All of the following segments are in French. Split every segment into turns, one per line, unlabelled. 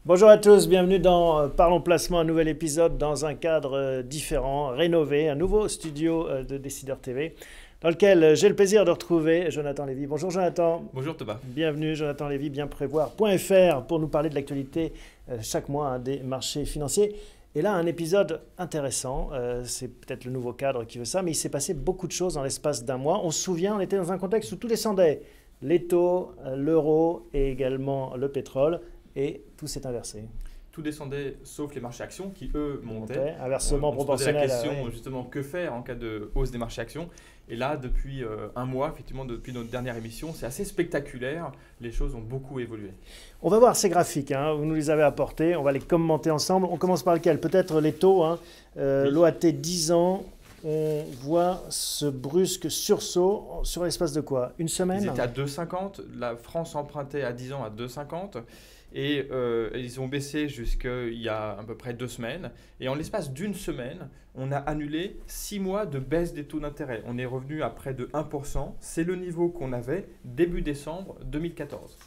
Bonjour à tous, bienvenue dans Parlons Placement, un nouvel épisode dans un cadre différent, rénové, un nouveau studio de Décideur TV, dans lequel j'ai le plaisir de retrouver Jonathan Lévy. Bonjour Jonathan.
Bonjour Thomas.
Bienvenue Jonathan Lévy, bienprévoir.fr pour nous parler de l'actualité chaque mois des marchés financiers. Et là, un épisode intéressant, c'est peut-être le nouveau cadre qui veut ça, mais il s'est passé beaucoup de choses dans l'espace d'un mois. On se souvient, on était dans un contexte où tout descendait, les taux, l'euro et également le pétrole. Et tout s'est inversé.
Tout descendait sauf les marchés actions qui, eux, montaient.
Inversement proportionnel.
On se posait la question, justement, que faire en cas de hausse des marchés actions. Et là, depuis un mois, effectivement, depuis notre dernière émission, c'est assez spectaculaire. Les choses ont beaucoup évolué.
On va voir ces graphiques, hein, vous nous les avez apportés. On va les commenter ensemble. On commence par lequel? Peut-être les taux. Hein. Oui. L'OAT 10 ans, on voit ce brusque sursaut sur l'espace de quoi? Une semaine?
Ils étaient à 2,50. La France empruntait à 10 ans à 2,50. Et ils ont baissé jusqu'il y a à peu près 2 semaines. Et en l'espace d'une semaine, on a annulé 6 mois de baisse des taux d'intérêt. On est revenu à près de 1%. C'est le niveau qu'on avait début décembre 2014.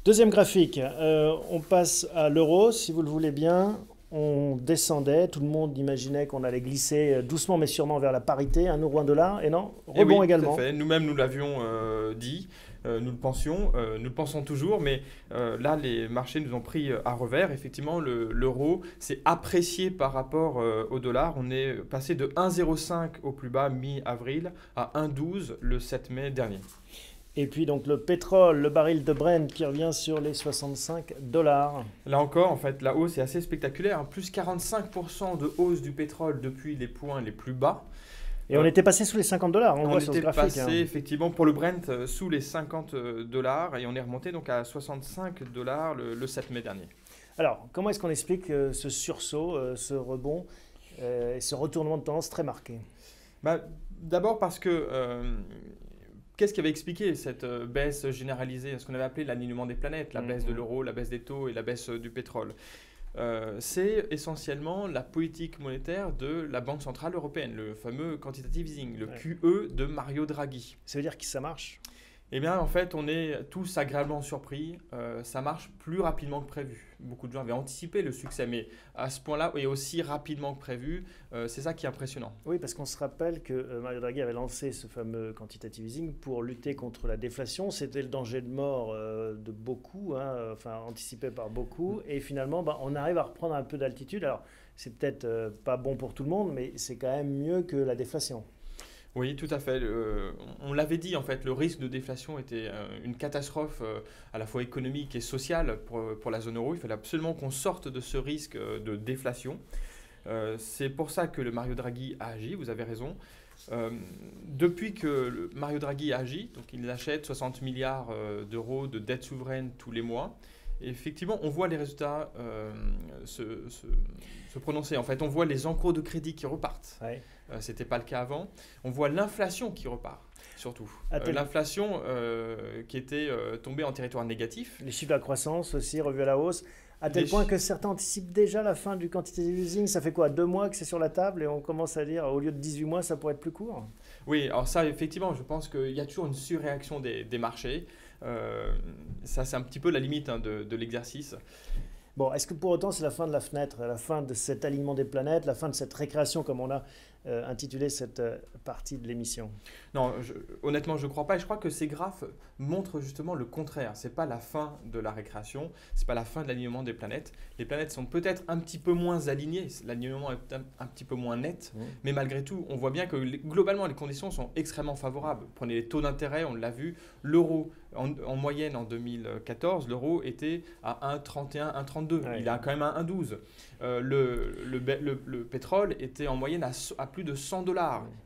Deuxième graphique, on passe à l'euro, si vous le voulez bien. On descendait, tout le monde imaginait qu'on allait glisser doucement mais sûrement vers la parité, 1 euro, 1 dollar. Et non, rebond
oui,
également.
Tout à fait. Nous-mêmes, nous l'avions dit. Nous le pensions, nous le pensons toujours, mais là, les marchés nous ont pris à revers. Effectivement, l'euro s'est apprécié par rapport au dollar. On est passé de 1,05 au plus bas mi-avril à 1,12 le 7 mai dernier.
Et puis donc le pétrole, le baril de Brent qui revient sur les 65 $.
Là encore, en fait, la hausse est assez spectaculaire. Hein. Plus 45% de hausse du pétrole depuis les points les plus bas.
Et on était passé sous les 50 $, on voit sur ce graphique.
On était passé effectivement pour le Brent sous les 50 $ et on est remonté donc à 65 $ le 7 mai dernier.
Alors, comment est-ce qu'on explique ce sursaut, ce rebond et ce retournement de tendance très marqué?
D'abord parce que qu'est-ce qui avait expliqué cette baisse généralisée, ce qu'on avait appelé l'alignement des planètes, la baisse de l'euro, la baisse des taux et la baisse du pétrole? C'est essentiellement la politique monétaire de la Banque Centrale Européenne, le fameux quantitative easing, le QE de Mario Draghi.
Ça veut dire que ça marche?
Eh bien, en fait, on est tous agréablement surpris. Ça marche plus rapidement que prévu. Beaucoup de gens avaient anticipé le succès, mais à ce point-là, et aussi rapidement que prévu, c'est ça qui est impressionnant.
Oui, parce qu'on se rappelle que Mario Draghi avait lancé ce fameux quantitative easing pour lutter contre la déflation. C'était le danger de mort de beaucoup, hein, enfin anticipé par beaucoup. Et finalement, on arrive à reprendre un peu d'altitude. Alors, c'est peut-être pas bon pour tout le monde, mais c'est quand même mieux que la déflation.
Oui, tout à fait. On l'avait dit, en fait, le risque de déflation était une catastrophe à la fois économique et sociale pour la zone euro. Il fallait absolument qu'on sorte de ce risque de déflation. C'est pour ça que le Mario Draghi a agi, vous avez raison. Depuis que Mario Draghi a agi, donc il achète 60 milliards d'euros de dette souveraine tous les mois. Et effectivement, on voit les résultats se prononcer. En fait, on voit les encours de crédit qui repartent. Ouais. Ce n'était pas le cas avant. On voit l'inflation qui repart, surtout. L'inflation qui était tombée en territoire négatif.
Les chiffres de la croissance aussi revus à la hausse. À tel point que certains anticipent déjà la fin du quantitative easing. Ça fait quoi, 2 mois que c'est sur la table et on commence à dire au lieu de 18 mois, ça pourrait être plus court?
Oui, alors ça, effectivement, je pense qu'il y a toujours une surréaction des marchés. Ça, c'est un petit peu la limite de l'exercice.
Bon, est-ce que pour autant c'est la fin de la fenêtre, la fin de cet alignement des planètes, la fin de cette récréation comme on a intitulé cette partie de l'émission?
Non, honnêtement, je ne crois pas. Et je crois que ces graphes montrent justement le contraire. Ce n'est pas la fin de la récréation, ce n'est pas la fin de l'alignement des planètes. Les planètes sont peut-être un petit peu moins alignées, l'alignement est un petit peu moins net, mais malgré tout, on voit bien que globalement, les conditions sont extrêmement favorables. Prenez les taux d'intérêt, on l'a vu, l'euro, en moyenne en 2014, l'euro était à 1,31, 1,32. Ouais. Il est quand même à 1,12. Le pétrole était en moyenne à plus de 100 $.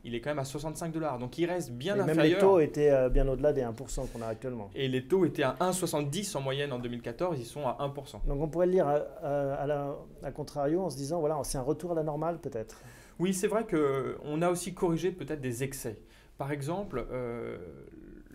Il est quand même à 65 $. Donc il reste bien inférieur.
Même les taux étaient bien au-delà des 1% qu'on a actuellement.
Et les taux étaient à 1,70 en moyenne en 2014. Ils sont à 1%.
Donc on pourrait le lire à contrario en se disant, voilà, c'est un retour à la normale peut-être.
Oui, c'est vrai qu'on a aussi corrigé peut-être des excès. Par exemple,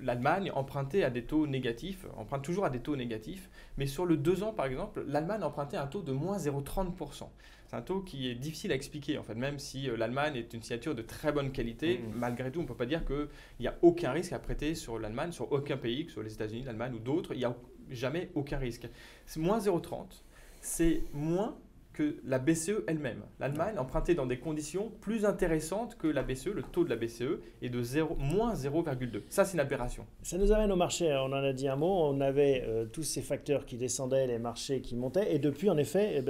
l'Allemagne empruntait à des taux négatifs, emprunte toujours à des taux négatifs, mais sur le 2 ans par exemple, l'Allemagne empruntait un taux de moins 0,30%. C'est un taux qui est difficile à expliquer en fait, même si l'Allemagne est une signature de très bonne qualité, malgré tout on ne peut pas dire qu'il n'y a aucun risque à prêter sur l'Allemagne, sur aucun pays, que ce soit les États-Unis, l'Allemagne ou d'autres, il n'y a jamais aucun risque. C'est moins 0,30, c'est moins que la BCE elle-même. L'Allemagne empruntait dans des conditions plus intéressantes que la BCE, le taux de la BCE est de moins 0,2. Ça, c'est une aberration.
Ça nous amène au marché, on en a dit un mot, on avait tous ces facteurs qui descendaient, les marchés qui montaient, et depuis, en effet,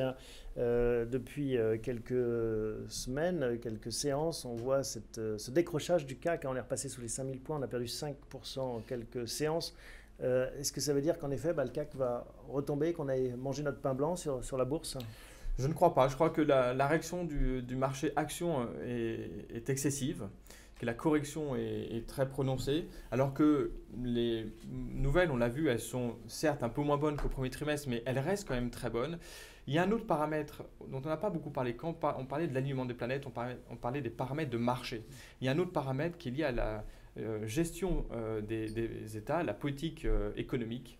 depuis quelques semaines, quelques séances, on voit ce décrochage du CAC, on est repassé sous les 5000 points, on a perdu 5% en quelques séances. Est-ce que ça veut dire qu'en effet, le CAC va retomber, qu'on ait mangé notre pain blanc sur la bourse ?
Je ne crois pas. Je crois que la réaction du marché action est excessive, que la correction est très prononcée, alors que les nouvelles, on l'a vu, elles sont certes un peu moins bonnes qu'au premier trimestre, mais elles restent quand même très bonnes. Il y a un autre paramètre dont on n'a pas beaucoup parlé. Quand on parlait de l'alignement des planètes, on parlait des paramètres de marché. Il y a un autre paramètre qui est lié à la gestion des États, la politique économique.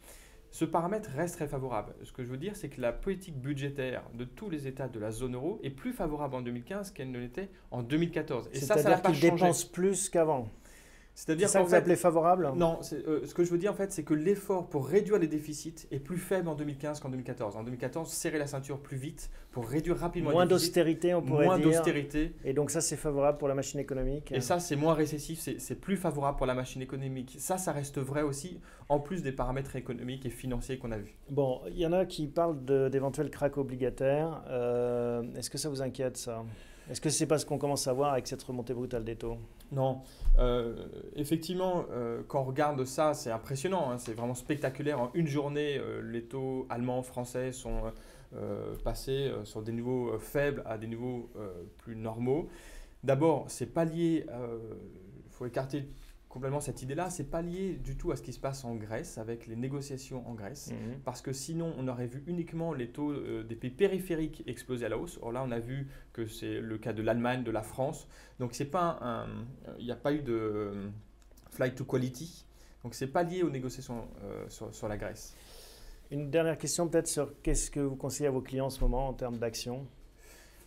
Ce paramètre reste très favorable. Ce que je veux dire, c'est que la politique budgétaire de tous les États de la zone euro est plus favorable en 2015 qu'elle ne l'était en 2014. Et ça n'a pas changé.
C'est-à-dire qu'ils dépensent plus qu'avant.
C'est
ça que vous appelez favorable ?
Non, ce que je veux dire en fait, c'est que l'effort pour réduire les déficits est plus faible en 2015 qu'en 2014. En 2014, serrer la ceinture plus vite pour réduire rapidement les déficits.
Moins d'austérité, on pourrait dire.
Moins d'austérité.
Et donc ça, c'est favorable pour la machine économique.
Et ça, c'est moins récessif, c'est plus favorable pour la machine économique. Ça reste vrai aussi, en plus des paramètres économiques et financiers qu'on a vus.
Bon, il y en a qui parlent d'éventuels cracks obligataires. Est-ce que ça vous inquiète, ça ? Est-ce que c'est parce qu'on commence à voir avec cette remontée brutale des taux ?
Non. Effectivement, quand on regarde ça, c'est impressionnant. Hein, c'est vraiment spectaculaire. En une journée, les taux allemands, français sont passés sur des niveaux faibles à des niveaux plus normaux. D'abord, c'est pas lié, il faut écarter complètement cette idée-là, c'est pas lié du tout à ce qui se passe en Grèce, avec les négociations en Grèce, parce que sinon on aurait vu uniquement les taux des pays périphériques exploser à la hausse. Or là on a vu que c'est le cas de l'Allemagne, de la France, donc c'est pas il n'y a pas eu de flight to quality, donc c'est pas lié aux négociations sur la Grèce.
Une dernière question peut-être sur qu'est-ce que vous conseillez à vos clients en ce moment en termes d'actions ?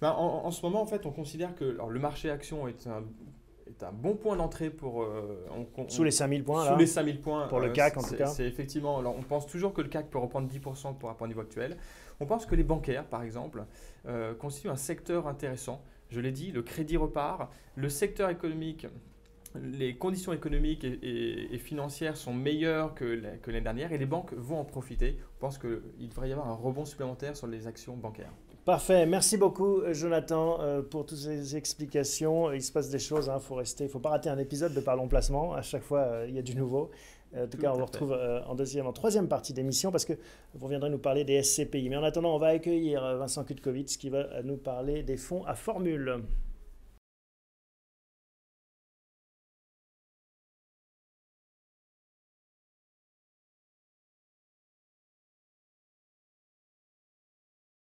En ce moment en fait on considère que le marché action est un bon point d'entrée pour…
sous les 5000 points là.
Sous les 5000 points.
Pour le CAC en tout cas.
C'est effectivement… Alors on pense toujours que le CAC peut reprendre 10% par rapport au niveau actuel. On pense que les bancaires, par exemple, constituent un secteur intéressant. Je l'ai dit, le crédit repart. Le secteur économique, les conditions économiques et financières sont meilleures que l'année dernière et les banques vont en profiter. On pense qu'il devrait y avoir un rebond supplémentaire sur les actions bancaires.
Parfait, merci beaucoup Jonathan pour toutes ces explications. Il se passe des choses, il faut pas rater un épisode de Parlons Placement, à chaque fois il y a du nouveau. En tout cas, on vous retrouve en troisième partie d'émission parce que vous reviendrez nous parler des SCPI. Mais en attendant, on va accueillir Vincent Kutkovitz qui va nous parler des fonds à formule.